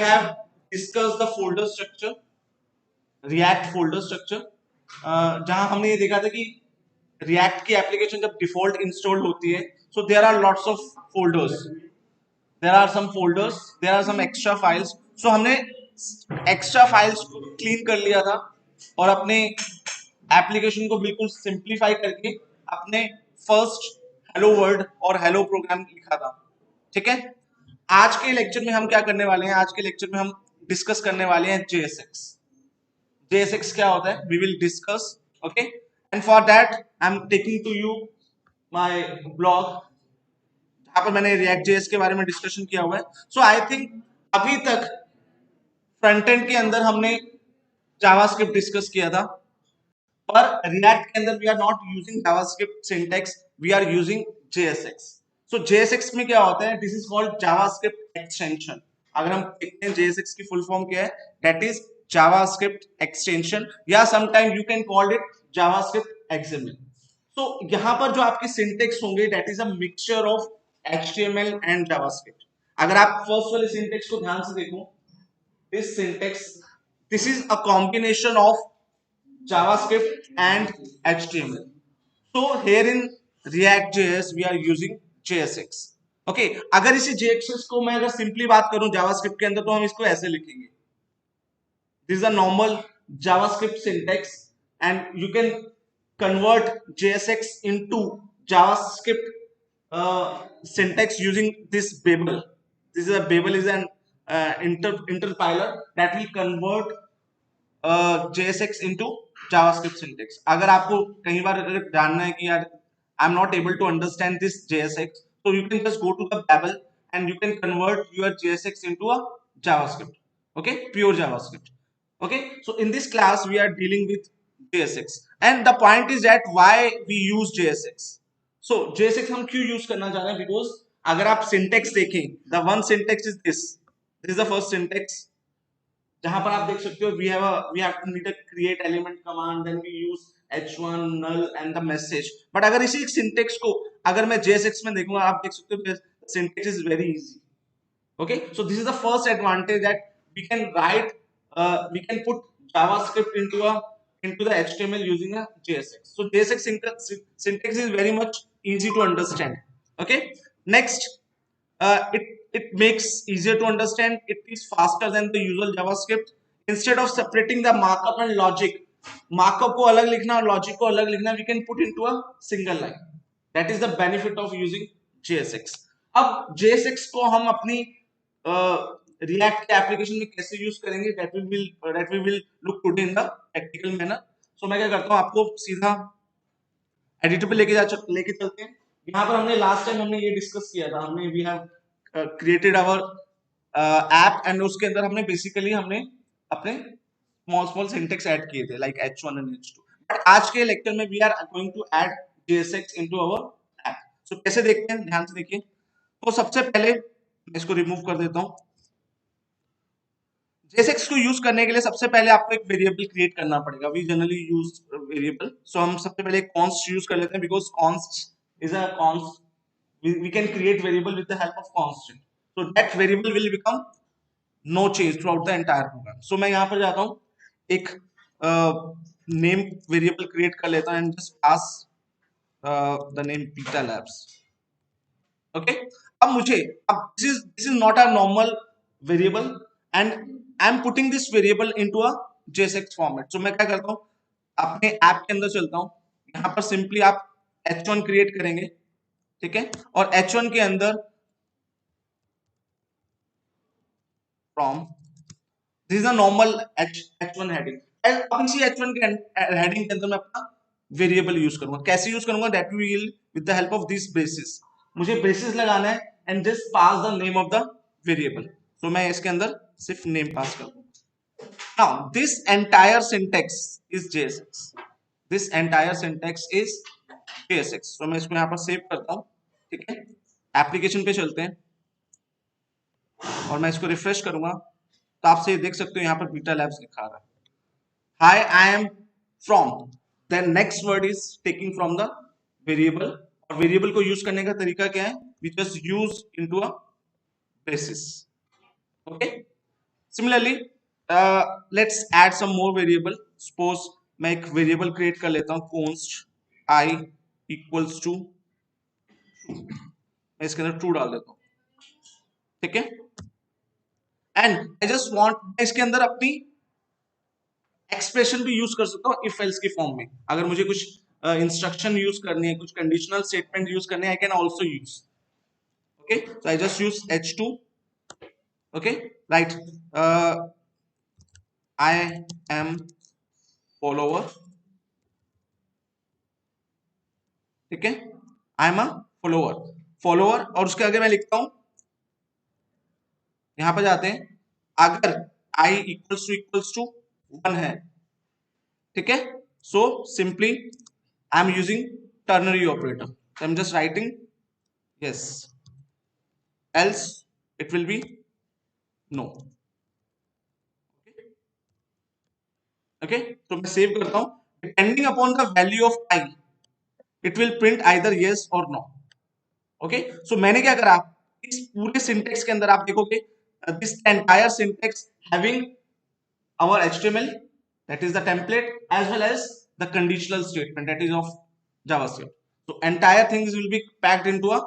have discussed the folder structure, React folder structure, जहां हमने ये देखा था कि React की एप्लीकेशन जब डिफॉल्ट इंस्टॉल होती है, so there are lots of folders, there are some folders, there are some extra files. So हमने एक्स्ट्रा फाइल्स को क्लीन कर लिया था और अपने एप्लीकेशन को बिल्कुल सिंप्लीफाई करके अपने फर्स्ट हेलो वर्ल्ड और हेलो प्रोग्राम लिखा था. ठीक है. आज के लेक्चर में हम क्या करने वाले हैं? आज के लेक्चर में हम डिस्कस करने वाले हैं JSX. JSX क्या होता है? We will discuss. Okay. And for that I am taking to you my blog, जहां पर मैंने React JS के बारे में डिस्कशन किया हुआ है. सो आई थिंक अभी तक फ्रंट एंड के अंदर हमने जावास्क्रिप्ट डिस्कस किया था, पर React के अंदर we are not using JavaScript syntax, we are using JSX. So JSX में क्या होता है? This is called JavaScript extension. अगर हम देखते हैं JSX की फुल फॉर्म क्या है, दैट इज जावास्क्रिप्ट एक्सटेंशन, या sometime you can call it JavaScript XML. तो यहां पर जो आपके सिंटेक्स होंगे, that is a mixture of HTML and JavaScript. अगर आप फर्स्ट वाले सिंटेक्स को ध्यान से देखो, this syntax, this is a combination of JavaScript and HTML. So here in React JS we are using JSX. Okay, अगर इसी JSX को मैं अगर सिंपली बात करूं जावास्क्रिप्ट के अंदर, तो हम इसको ऐसे लिखेंगे. This is a normal JavaScript syntax and you can convert JSX into JavaScript syntax using this Babel. This is a Babel is an interpiler that will convert JSX into JavaScript syntax. अगर आपको कई बार अगर जानना है कि यार I'm not able to understand this JSX, so you can just go to the Babel and you can convert your JSX into a JavaScript. Okay, pure JavaScript. Okay, so in this class we are dealing with JSX, and the point is that why we use JSX. So JSX हम क्यों use करना चाह रहे हैं? Because अगर आप syntax देखें, the one syntax is this is the first syntax, जहां पर आप देख सकते हो we have to need a create element command, then we use h1 null and the message. But अगर इसी सिंटेक्स को अगर मैं JSX में देखूंगा, आप देख सकते हो syntax is very easy. Okay, so this is the first advantage, that we can write, we can put JavaScript into the HTML using a JSX. So JSX syntax is very much easy to understand. Okay, next, it makes easier to understand. It is faster than the usual JavaScript. Instead of separating the markup and logic, markup को अलग लिखना और logic को अलग लिखना, we can put into a single line. That is the benefit of using JSX. अब JSX को हम अपनी React के एप्लीकेशन में कैसे यूज करेंगे, that we will look today in the practical manner. So मैं क्या करता हूँ, आपको सीधा एडिटर पे लेके चलते हैं. यहाँ पर हमने लास्ट टाइम हमने ये डिस्कस किया था, हमने we have created our app and उसके अंदर हमने बेसिकली हमने अपने स्मॉल सिंटेक्स ऐड किए थे, like h1 and h2. But आज के लेक्चर में we are going to add JSX into our app. So कैसे देखते हैं, ध्यान से देखिए. तो सबसे पहले मैं इसको रिमूव कर देता हूं. JSX को यूज करने के लिए सबसे पहले आपको एक वेरिएबल क्रिएट करना पड़ेगा. We generally use variable. So हम सबसे पहले कॉन्स्ट यूज कर लेते हैं, because const is a const, we can create variable with the help of constant. So that variable will become no change throughout the entire program. So मैं यहाँ पर जाता हूँ, एक नेम वेरिएबल क्रिएट कर लेता हूँ and just pass the name Beta Labs. Okay. अब this is not a normal variable and I am putting this variable into a JSX format. So मैं क्या करता हूँ, अपने ऐप के अंदर चलता हूँ. यहाँ पर सिंपली आप h1 क्रिएट करेंगे, ठीक है, और h1 के अंदर from, this is a normal h1 heading. अब इसी h1 के हेडिंग के अंदर मैं अपना वेरिएबल यूज करूंगा. कैसे यूज करूंगा, that we will with the help of this braces. मुझे ब्रेसेस लगाना है and just pass the name of the variable. तो मैं इसके अंदर सिर्फ नेम पास कर दूंगा. Now this entire syntax is JSX. This entire syntax is JSX. तो मैं इसको यहाँ पर सेव करता हूँ, ठीक है. एप्लीकेशन पे चलते हैं और मैं इसको रिफ्रेश करूंगा, तो आपसे देख सकते हो यहाँ पर बीटा लैब्स लिखा रहा है. Hi, I am from, then next word is taking from the variable. और वेरिएबल को यूज करने का तरीका क्या है, we just use into a braces. Okay, similarly let's add some more variable. Suppose मैं एक वेरिएबल क्रिएट कर लेता हूं, const I इक्वल्स टू, मैं इसके अंदर ट्रू डाल देता हूं. ठीक है, एंड आई जस्ट वांट, इसके अंदर अपनी एक्सप्रेशन भी यूज कर सकता हूं इफ एल्स की फॉर्म में. अगर मुझे कुछ इंस्ट्रक्शन यूज करनी है, कुछ कंडीशनल स्टेटमेंट यूज करने हैं, I can also use. Okay, so I just use h2. Okay, right, I am follower. ठीक है, आई एम अ फॉलोवर, और उसके आगे मैं लिखता हूं, यहां पर जाते हैं, अगर i इक्वल्स टू 1 है. ठीक है, so simply I am using ternary operator. So I'm just writing yes, else it will be no. Okay, तो मैं सेव करता हूं. Depending upon the value of i it will print either yes और no. Okay, सो मैंने क्या करा, इस पूरे सिंटेक्स के अंदर आप देखोगे, this entire syntax having our HTML, that is the template, as well as the conditional statement, that is of JavaScript. So entire things will be packed into a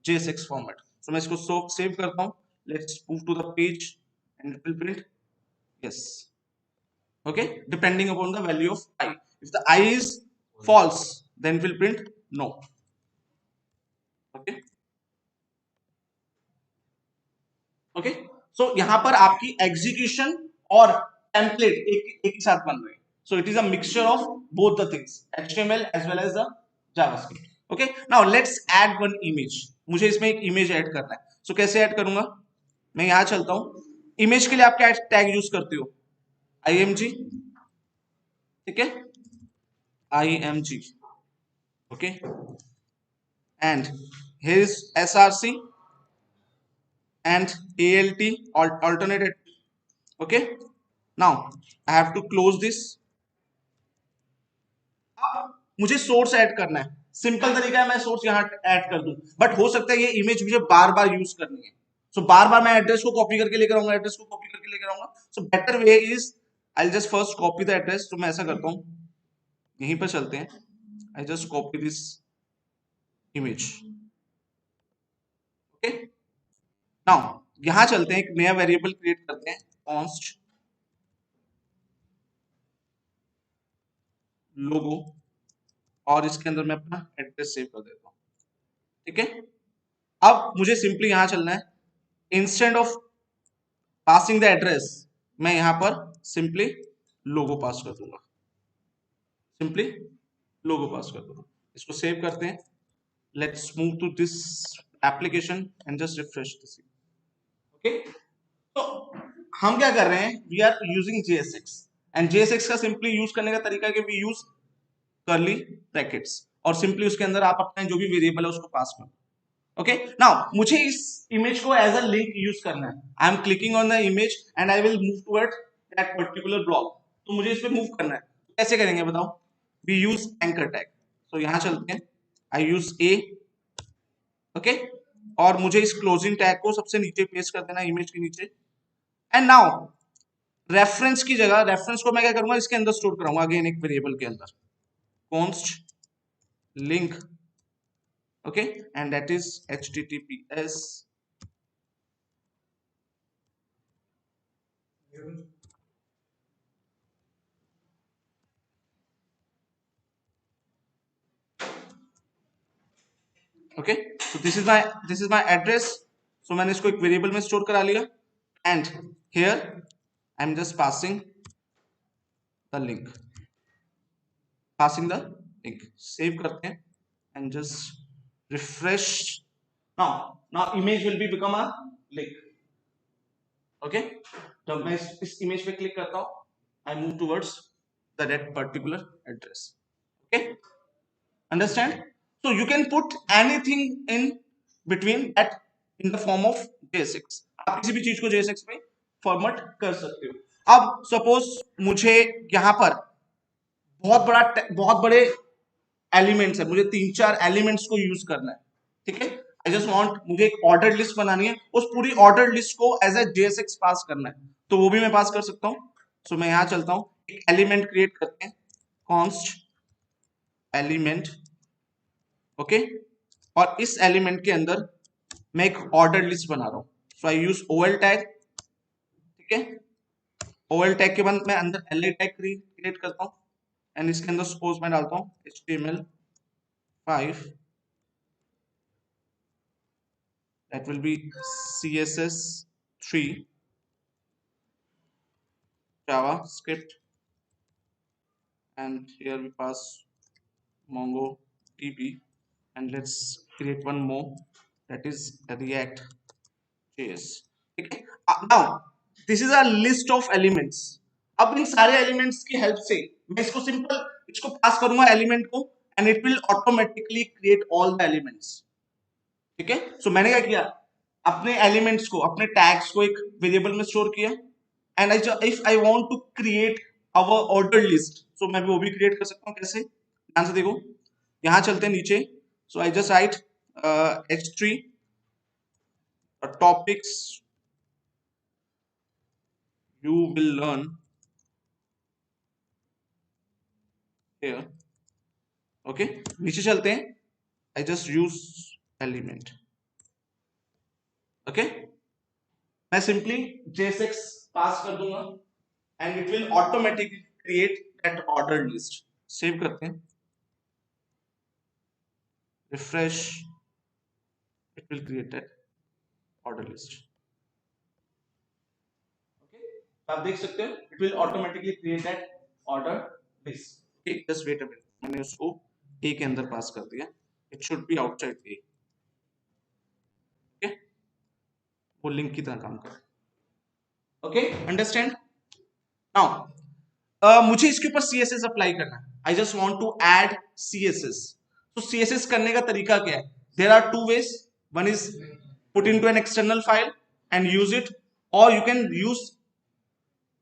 JSX format. So मैं इसको save करता हूँ. Let's move to the page and it will print yes. Okay, depending upon the value of I. If the I is false, then it will print no. Okay. Okay. So यहाँ पर आपकी execution और template एक ही साथ बन रहे हैं. So it is a mixture of both the things, HTML as well as the JavaScript. Okay. Now let's add one image. मुझे इसमें एक image add करना है. So कैसे add करूंगा? मैं यहाँ चलता हूँ. Image के लिए आप क्या tag use करते हो? img. ठीक है? img. Okay. And here is src and alt, alternate. Okay. Now I have to close this. मुझे सोर्स ऐड करना है. सिंपल तरीका है, मैं सोर्स यहां ऐड कर दूं, बट हो सकता है ये इमेज मुझे बार बार यूज करनी है. सो बार बार मैं एड्रेस को कॉपी करके लेकर आऊंगा, एड्रेस को कॉपी करके लेकर आऊंगा. So better way is I just first copy the address. तो मैं ऐसा करता हूं, यहीं पर चलते हैं, I just copy this image. Okay, now यहां चलते हैं, एक नया वेरिएबल क्रिएट करते हैं, कॉन्स्ट लोगो, और इसके अंदर मैं अपना एड्रेस सेव कर देता हूं. ठीक है, अब मुझे सिंपली यहां चलना है. Instead of passing the address, मैं यहां पर सिंपली लोगो पास कर दूंगा. सिंपली लोगो पास कर दूंगा. इसको सेव करते हैं. Let's move to this application and just refresh this. Okay, तो हम क्या कर रहे हैं, we are using JSX, and JSX का सिंपली यूज करने का तरीका है कि वी यूज कर्ली ब्रैकेट्स, और सिंपली उसके अंदर आप अपना जो भी वेरिएबल है उसको पास करो. ओके, नाउ मुझे इस इमेज को एज अ लिंक यूज करना है. I am clicking on the image and I will move towards that particular block. तो मुझे इस पे मूव करना है. कैसे करेंगे बताओ? We use anchor tag. तो यहां चलते हैं, आई यूज ए. ओके, और मुझे इस क्लोजिंग टैग को सबसे नीचे पेस्ट कर देना, इमेज के नीचे. एंड नाउ रेफरेंस की जगह, रेफरेंस को मैं क्या करूंगा, इसके अंदर स्टोर कराऊंगा, अगेन एक वेरिएबल के अंदर, const link. Okay, and that is https okay, so this is my address. So मैंने इसको एक वेरिएबल में स्टोर करा लिया, and here I am just passing the link. Save करते हैं and just refresh. now image will be become a link. okay, जब मैं इस इमेज पे क्लिक करता हूं, I move towards that particular address. okay, understand? So you can put anything in between that in the form of JSX. आप किसी भी चीज को JSX में फॉर्मेट कर सकते हो. अब सपोज मुझे यहां पर बहुत बड़े एलिमेंट्स है, मुझे 3-4 एलिमेंट्स को यूज करना है. ठीक है, आई जस्ट वांट, मुझे एक ऑर्डर लिस्ट बनानी है, उस पूरी ऑर्डर लिस्ट को एज ए JSX पास करना है. तो वो भी मैं पास कर सकता हूँ। सो मैं यहां चलता हूँ, एक एलिमेंट क्रिएट करते हैं, कॉन्स्ट एलिमेंट, ओके। और इस एलिमेंट के अंदर मैं एक ऑर्डर लिस्ट बना रहा हूं, सो आई यूज ओएल टैग, ठीक है। ओएल टैग के बाद मैं अंदर एल टैग क्रिएट करता हूँ, एंड इसके अंदर सपोज मैं डालता हूँ HTML5, that will be CSS3 JavaScript, and here we pass MongoDB, and let's create one more, that is React JS, ठीक है। Now this is a list of elements। अब इन सारे एलिमेंट्स की हेल्प से मैं इसको सिंपल इसको पास करूंगा एलिमेंट को, and it will automatically create all the elements, ठीक है। सो मैंने क्या किया, अपने एलिमेंट्स को, अपने टैग्स को एक वेरिएबल में स्टोर किया, and if I want to create our order list, so मैं भी वो भी क्रिएट कर सकता हूँ। कैसे, ध्यान से देखो, यहां चलते हैं नीचे। So I just write H3 topics you will learn here, okay। नीचे चलते हैं, I just use element, okay। मैं सिंपली JSX पास कर दूंगा, and it will automatically create that order list. Save करते हैं, refresh, it will create that order list, okay. आप देख सकते हो it will automatically create that order list, okay. Just wait a minute, मैंने उसको ए के अंदर पास कर दिया, it should be outside a, okay. वो लिंक की तरह काम कर, ओके, अंडरस्टैंड। नाउ मुझे इसके ऊपर CSS अप्लाई करना है, I just want to add CSS। तो CSS करने का तरीका क्या है, there are two ways, one is put into an external file and use it, और यू कैन यूज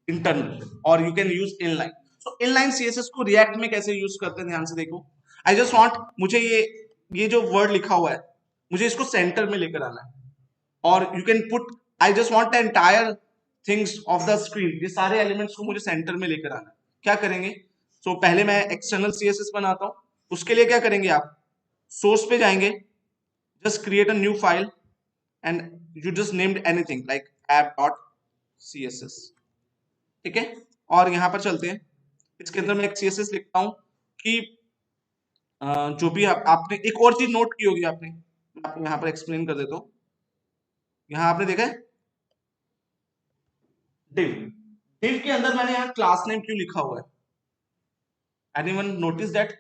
इंटरनल, और you can use inline. So inline CSS को React में कैसे यूज करते हैं, ध्यान से देखो। आई जस्ट वांट, मुझे ये जो वर्ड लिखा हुआ है, मुझे इसको सेंटर में लेकर आना है, और you can put, I just want the entire things of the screen, ये सारे एलिमेंट्स को मुझे सेंटर में लेकर आना है। क्या करेंगे, सो पहले मैं एक्सटर्नल CSS बनाता हूं। उसके लिए क्या करेंगे, आप सोर्स पे जाएंगे, just create a new file, and you just named anything like app.css, ठीक है। और यहां पर चलते हैं, इसके अंदर मैं एक CSS लिखता हूं कि जो भी आपने एक और चीज नोट की होगी आपने, मैं आपको यहां पर एक्सप्लेन कर देता हूं। यहां आपने देखा है div, div के अंदर मैंने यहाँ क्लास नेम क्यों लिखा हुआ है, anyone notice that.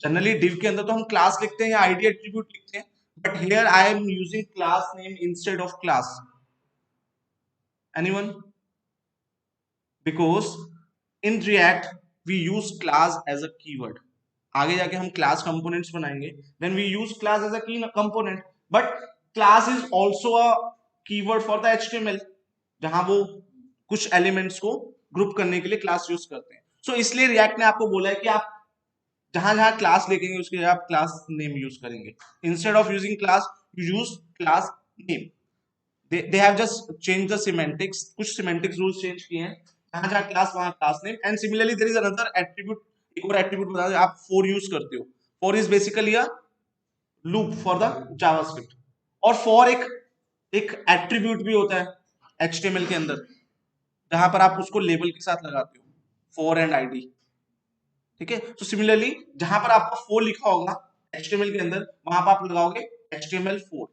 Generally div के अंदर तो हम क्लास लिखते हैं या आईडी एट्रीब्यूट लिखते हैं, but here I am using class name instead of class, anyone, because in React we use class as a keyword. आगे जाके हम क्लास कंपोनेंट्स बनाएंगे, then we use class as a key component, but class is also a keyword for the HTML, जहां वो कुछ elements को group करने के लिए क्लास यूज करते हैं। सो इसलिए रिएक्ट ने आपको बोला है कि आप जहां जहां क्लास लिखेंगे उसके लिए आप क्लास नेम यूज करेंगे, instead of using class you use class name. they have just changed the semantics, कुछ semantics rules change किए हैं, जहां जहां क्लास वहां class name. And similarly there is another attribute, एक और एट्रीब्यूट बता दें, आप for यूज करते हो, for is basically a loop for the JavaScript, और for एक एट्रीब्यूट भी होता है HTML के अंदर, जहां पर आप उसको लेबल के साथ लगाते हो, for एंड ID, ठीक है। तो सिमिलरली जहां पर आपका for लिखा होगा HTML के अंदर, वहां पर आप लगाओगे HTML4,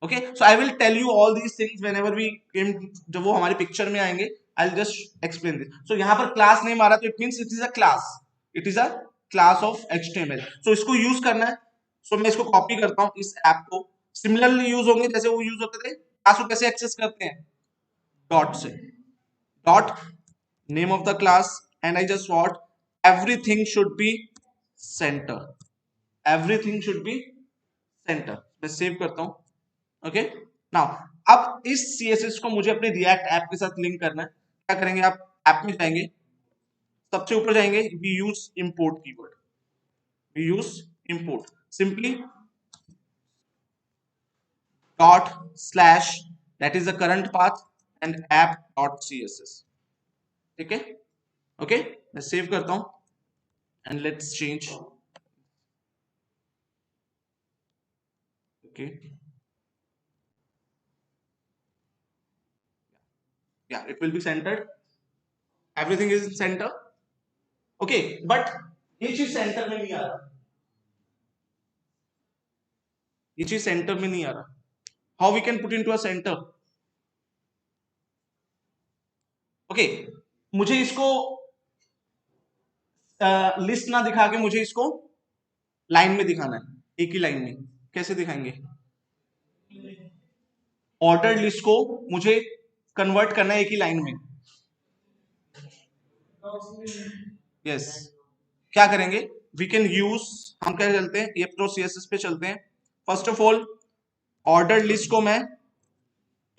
okay. So I will tell you all these things whenever we came, जब वो हमारी पिक्चर में आएंगे, I will just explain this. So यहाँ पर क्लास नेम आ रहा है, तो it means it is a class, it is a class of HTML। So इसको यूज करना है, सो मैं इसको कॉपी करता हूँ, इस ऐप को सिमिलरली यूज होंगे जैसे वो यूज होते थे। क्लास को कैसे एक्सेस करते हैं, डॉट से, dot name of the class, and I just want everything should be centre, everything should be centre. मैं सेव करता हूँ, ओके। नाउ अब इस CSS को मुझे अपने रिएक्ट ऐप के साथ लिंक करना है। क्या करेंगे, आप ऐप में जाएंगे, सबसे ऊपर जाएंगे, we use import keyword, we use import, simply dot slash, that is the current path, and app.css. ठीक है, ओके, मैं सेव करता हूं and let's change. Okay, yeah, it will be centered, everything is in center. Okay, but ये चीज centre में नहीं आ रहा, ये चीज सेंटर में नहीं आ रहा. How we can put into a centre? Okay, मुझे इसको लिस्ट ना दिखा के मुझे इसको लाइन में दिखाना है, एक ही लाइन में. कैसे दिखाएंगे? ऑर्डर्ड लिस्ट को मुझे कन्वर्ट करना है एक ही लाइन में. यस, क्या करेंगे? वी कैन यूज, हम क्या चलते हैं, ये प्रो सीएसएस पे चलते हैं. First of all ordered list को मैं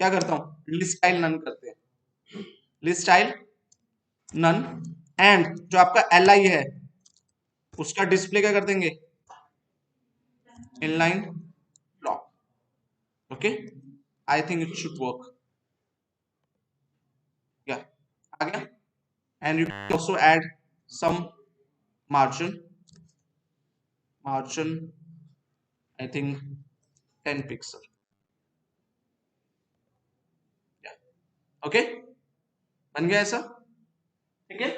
क्या करता हूं, लिस्ट स्टाइल नन करते हैं, लिस्ट स्टाइल नन. एंड जो आपका एल आई है उसका डिस्प्ले क्या कर देंगे, inline block. Okay, I think it should work. या आ गया. And you can also add some margin, I think 10 pixel. Yeah, okay, बन गया ऐसा. ठीक है,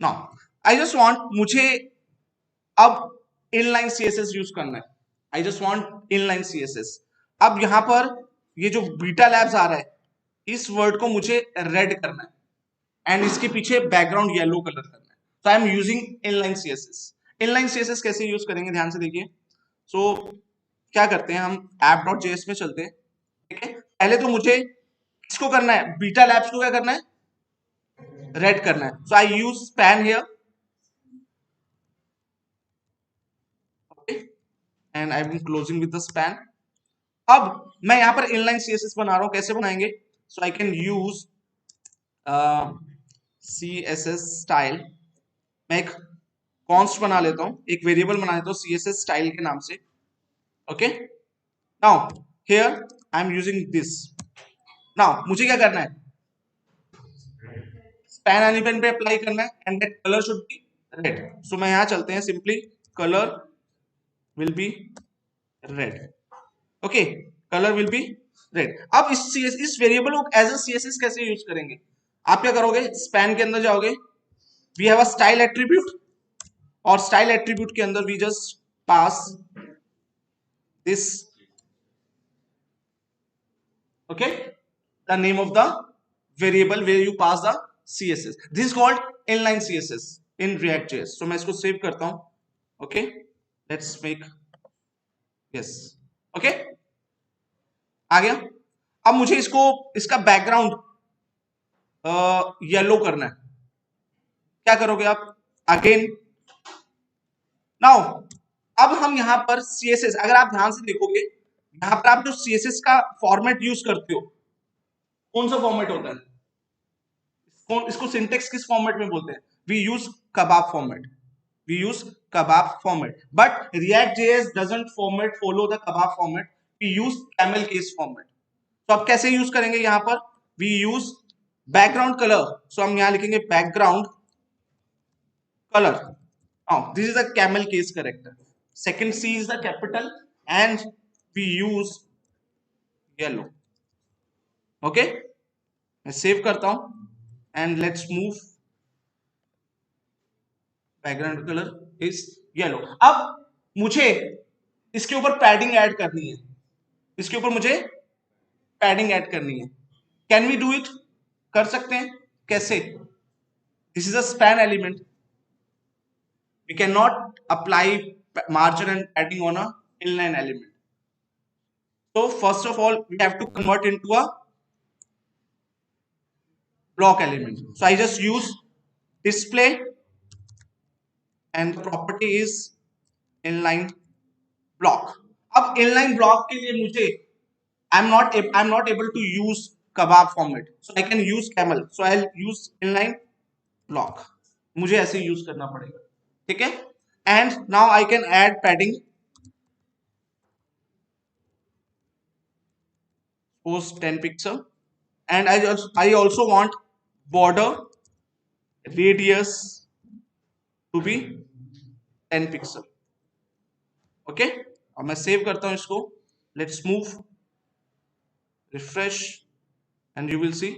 नाउ आई जस्ट वांट, मुझे अब इनलाइन सीएसएस यूज करना है. I just want inline CSS. अब यहां पर ये जो बीटा लैब्स आ रहा है, इस वर्ड को मुझे रेड करना है एंड इसके पीछे बैकग्राउंड येलो कलर करना है. तो आई am using inline CSS. Inline CSS कैसे यूज करेंगे, ध्यान से देखिए. सो क्या करते हैं, हम app.js में चलते हैं. ठीक है, पहले तो मुझे इसको करना है, बीटा लैब्स को क्या करना है, रेड करना है. So I use span here. Okay, and I am closing with the span. अब मैं यहां पर इनलाइन सीएसएस बना रहा हूं, कैसे बनाएंगे? So I can use CSS style. मैं एक कॉन्स्ट बना लेता हूं, एक वेरिएबल बना लेता हूं सीएसएस स्टाइल के नाम से. Okay, now here I am using this. Now मुझे क्या करना है, स्पैन एलिमेंट पे अप्लाई करना है and that colour should be red. So मैं यहां चलते हैं, simply colour will be red. Okay, colour will be red. अब इस वेरिएबल को एज अ सीएसएस कैसे यूज करेंगे? आप क्या करोगे, स्पैन के अंदर जाओगे, we have a style attribute, और स्टाइल एट्रीब्यूट के अंदर we just pass this. okay, the name of the variable where you pass the css. This is called inline css in react.js. so मैं इसको save करता हूं. okay, let's make, yes, okay, आ गया. अब मुझे इसको, इसका बैकग्राउंड येलो करना है. क्या करोगे आप, अगेन नाउ, अब हम यहां पर css, अगर आप ध्यान से देखोगे, यहां पर आप जो css का फॉर्मेट यूज करते हो, कौन सा फॉर्मेट होता है, इसको सिंटेक्स किस फॉर्मेट में बोलते हैं? We use kebab format. We use kebab format. But React.js doesn't format follow the kebab format. We use camel case format. तो अब कैसे यूज करेंगे, यहां पर we use background colour. So हम यहां लिखेंगे background colour. Now this is the camel case character. Second C is the capital and we use yellow. Okay, मैं सेव करता हूं and let's move. Background colour is yellow. अब मुझे इसके ऊपर पैडिंग ऐड करनी है, इसके ऊपर मुझे पैडिंग ऐड करनी है. Can we do it? कर सकते हैं. कैसे? This is a span element. We can not apply margin and padding on a inline element. So first of all we have to convert into a block element. So I just use display and the property is inline block. अब inline block के लिए मुझे I'm not able to use kebab format, so I can use camel. So I'll use inline block. मुझे ऐसे use करना पड़ेगा. ठीक है, and now I can add padding. Suppose 10 pixel and I also want border radius to be 10 pixel. Okay, अब मैं save करता हूं इसको. Let's move, refresh, and you will see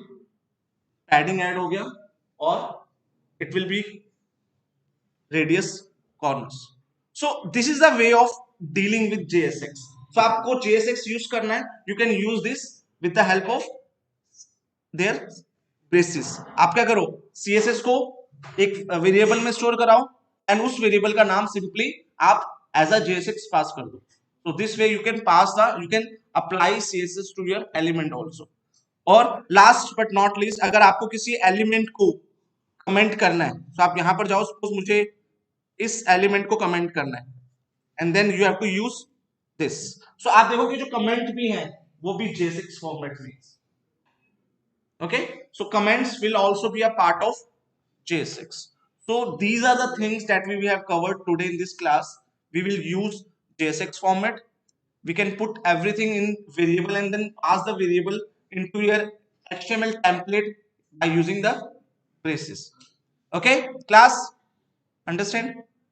padding add हो गया और it will be radius corners. So this is the way of dealing with JSX. सो आपको JSX use करना है, you can use this with the help of their braces. आप क्या करो, CSS को एक वेरिएबल में स्टोर कराओ एंड उस वेरिएबल का नाम सिंपली आप एज अ JSX पास कर दो. So this way you can you can apply CSS to your element also. और last but not least, अगर आपको किसी एलिमेंट को कमेंट करना है तो आप यहां पर जाओ, सपोज मुझे इस एलिमेंट को कमेंट करना है and then you have to use this. So आप देखोगे जो कमेंट भी है वो भी JSX फॉर्मेट में. Okay, so comments will also be a part of JSX. So these are the things that we have covered today in this class. We will use JSX format. We can put everything in variable and then pass the variable into your HTML template by using the braces. Okay, class, understand?